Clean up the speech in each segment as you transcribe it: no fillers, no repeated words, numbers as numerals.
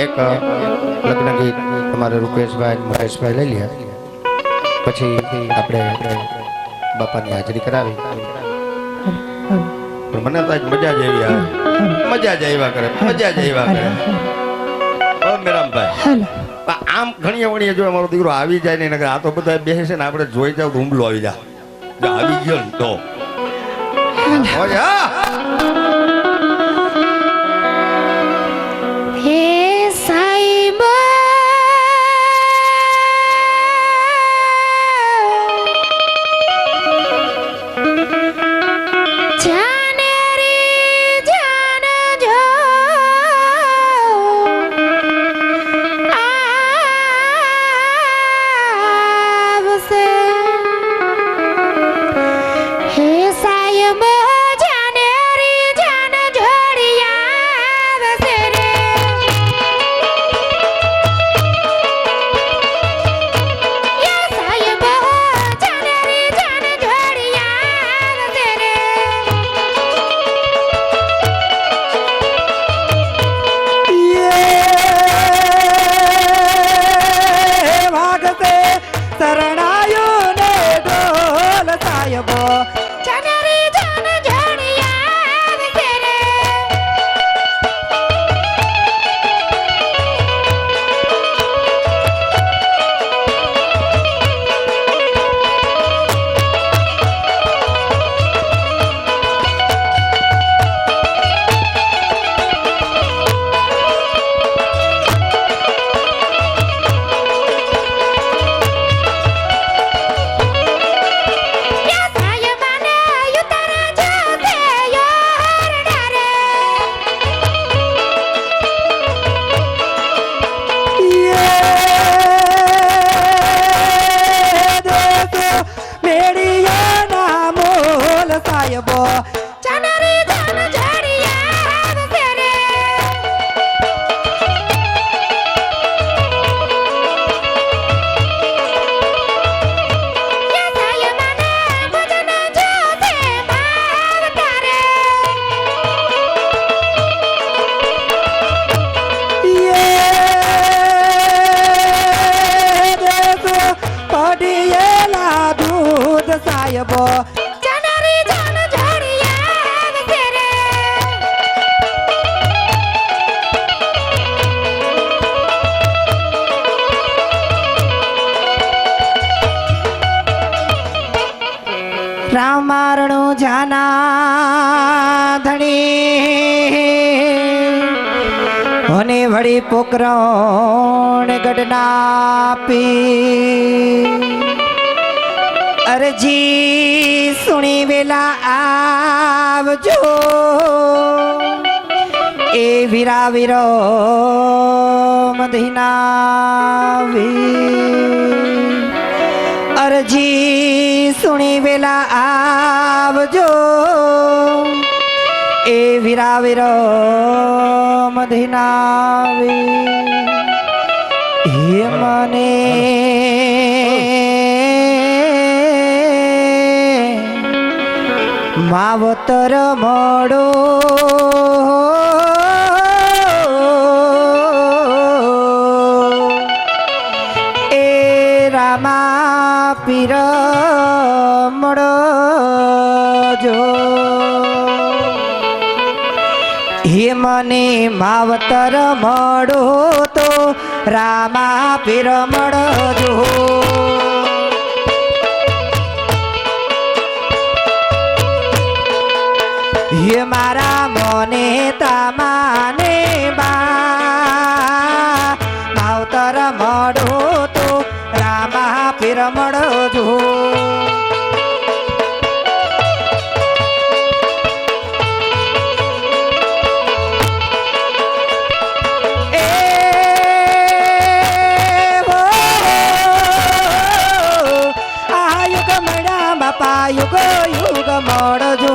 એક લગ્ન ગીત તમારે રૂપેશભાઈ મહેશભાઈ લઈ લે, પછી આપણે બાપાની હાજરી કરાવી. મને તો આજ મજા જ એવી આવે, મજા જ આવ્યા કરે, મજા જ આવ્યા કરે. ઓ મેરામભાઈ, આમ ઘણી વણી જો અમારો દીકરો આવી જાય ને, આ તો બધા બેસે છે ને, આપણે જોઈ જાવ તો હુમલો આવી જાય. આવી ગયો ને તો રામ મારણો જાના ધણી અને વળી પોકરણ ગઢના પી અરજી સુણી વેલા આવજો એ વીરા વીરો મધીના અરજી સુણી વેલા આવજો એ વીરા વીરો મધીના હે મને માવતર મળો એ રામા પીર મળો જો હે મને માવતર મળો તો રામા પીર મળો જો હે મારા મને તમાને બા માવતર મળો તો રામા પીર મળો જો બાપા યુગ યુગ મળજો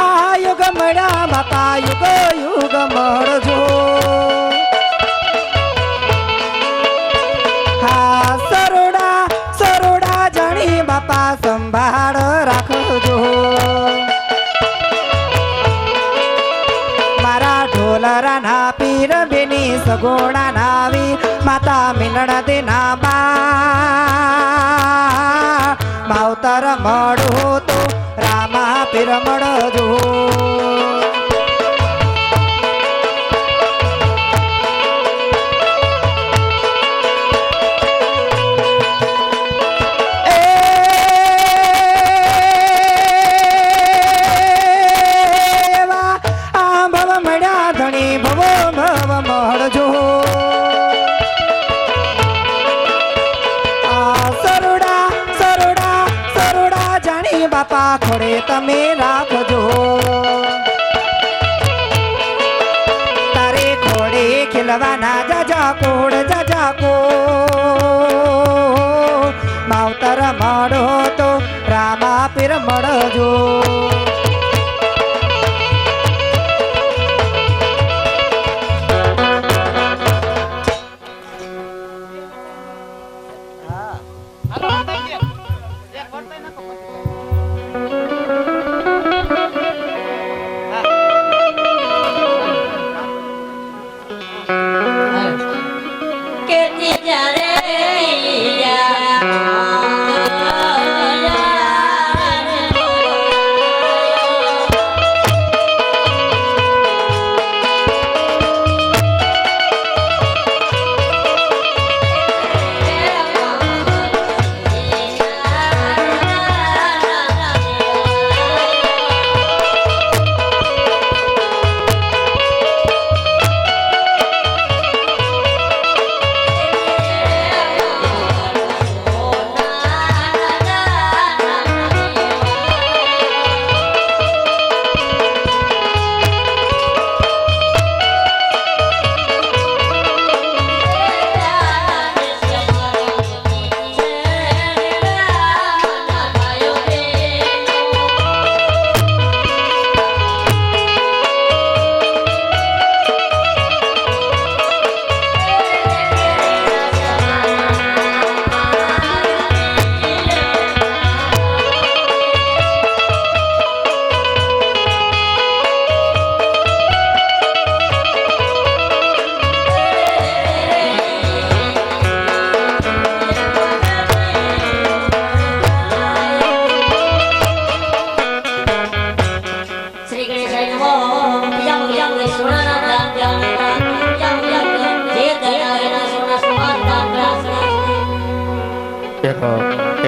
આ યુગ મળ્યા બાપા યુગ યુગ મળજો સંભાળ રાખજો મારા ઢોલરાના પીર બેની સગોણા નાવી માતા મીનળ દેના બા માવતર મળો તો રામા પીર મળજો બાપા ખોડે તમે રાખજો તારે ખોડે ખીલવાના જાજા કોડ માવતર મળો તો રામા પીર મળજો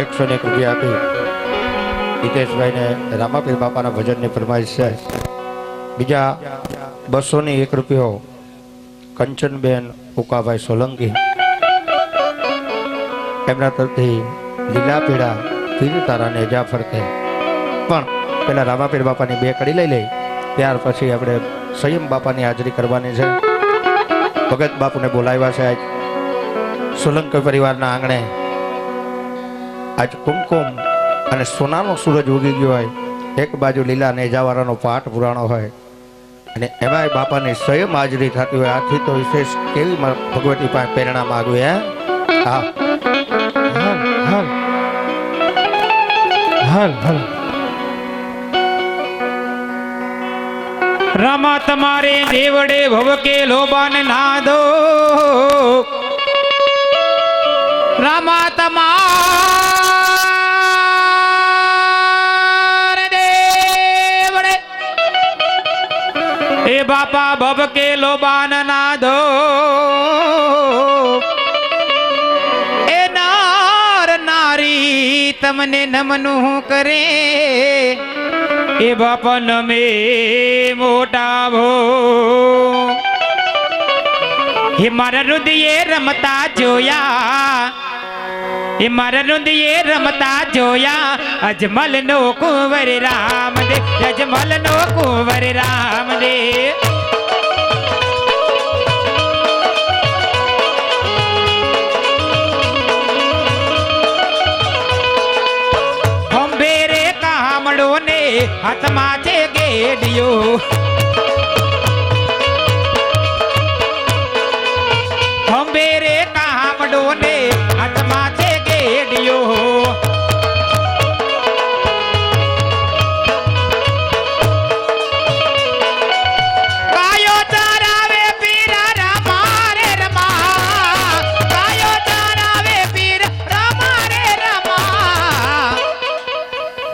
એક 101 રૂપિયા આપી હિતેશભાઈને રામાપીર બાપાના ભજનની ફરમાઈશ છે. બીજા 201 રૂપિયો કંચનબેન ઉકાભાઈ સોલંકી એમના તરફથી લીલા પીડા પીર તારાને જાફર કહે. પણ પેલા રામાપીર બાપાની 2 કડી લઈ લઈ ત્યાર પછી આપણે સંયમ બાપાની હાજરી કરવાની છે. ભગત બાપુને બોલાવ્યા છે. આજ સોલંકી પરિવારના આંગણે આજ કુમકુમ અને સોનાનો સૂરજ ઉગી ગયો હોય, એક બાજુ લીલા નેજાવાળાનો પાઠ પુરાણો હોય અને એમાંય બાપાની સ્વયં હાજરી થતી હોય. આથી તો વિશેષ કેવી ભગવતી પાસે પ્રેરણા માગવી. હા હલ હલ હલ રામા તમારે દેવડે ભવકે લોબાન ના દો રામા તમારે દેવડે એ બાપા ભવકે લોબાન ના દો એ નાર નારી તમને નમનું કરે એ બાપા નમે મોટા ભો હે મારા રુદિયે રમતા જોયા હે મારા રુદિયે રમતા જોયા અજમલ નો કુંવર રામ દે અજમલ નો કુંવર રામ દે હંભેરે કામડો ને હાથમાં છે ગેડિયો હંભેરે કામડો ને હાથમાં છે ગેડિયો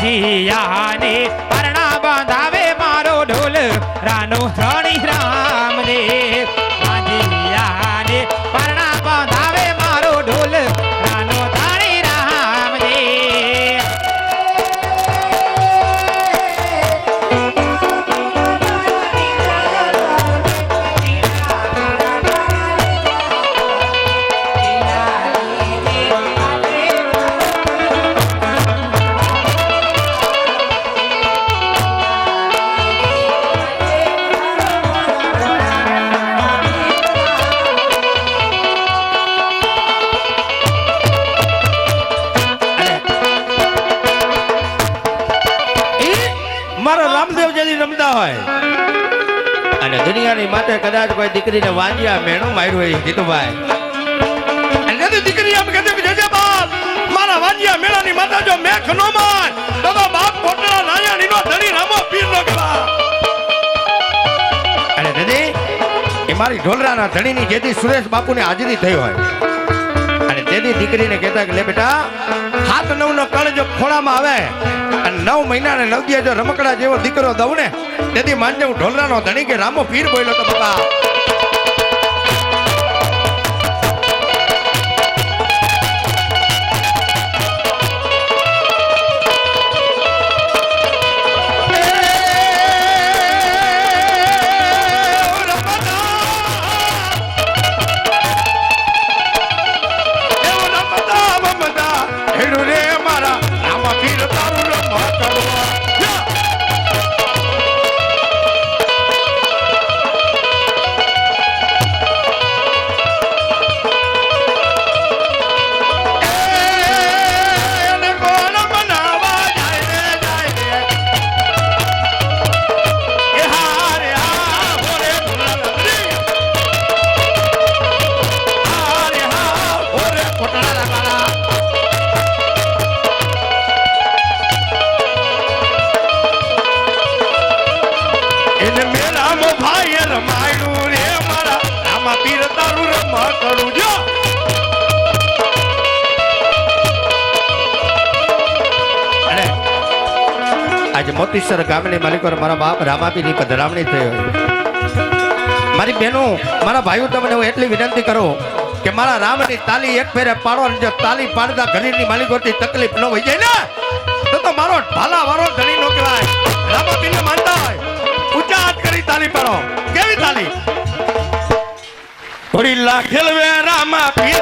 વાંજીયાને પરણા બાંધાવે મારો ઢોલ રાનો ધણી રામદેવ વાંજીયાને પરણા બાંધાવે મારો ઢોલ રાનો ધણી રામદેવ મારો રામદેવ જેની રમતા હોય અને દુનિયાની માટે કદાચ કોઈ દીકરીને વાંજ્યા મેણું માર્યું હોય જીતુભાઈ અને જેથી દીકરી એમ કહેતી કે જજે બાપ મારા વાંજ્યા મેળાની માતા જો મેખ નો માર તો બાપ કોટડા નાયાણીનો ધણી રામો પીર નો કહેવા અને દાદી એ મારી ઢોલરાના ધણીની જેથી સુરેશ બાપુની હાજરી થઈ હોય અને તેથી દીકરીને કહેતા કે લે બેટા 7-9 નો કળ જો ખોળામાં આવે અને 9 મહિના ને 9 દિવસ જો રમકડા જેવો દીકરો દઉં ને તેથી માનજે હું ઢોલરાનો ધણી કે રામો પીર બોલ્યો તો બાપા આજે મોતીસર ગામની માલિકો મારા બાપ રામાપીની પધરામણી થઈ હોય મારી બહેનો મારા ભાઈઓ તમને હું એટલી વિનંતી કરું કે મારા રામની તાલી એક ફેરે પાડો અને જો તાલી પાડતા ઘણીની માલિકોથી તકલીફ ન હોય જાય ને તો મારો ભાલા વાળો ઘણી નો કહેવાય રામાપીને માનતા હોય ઊંચા હાથ કરી તાલી પાડો કેવી તાલી થોડી લાખેલ વે રામાપી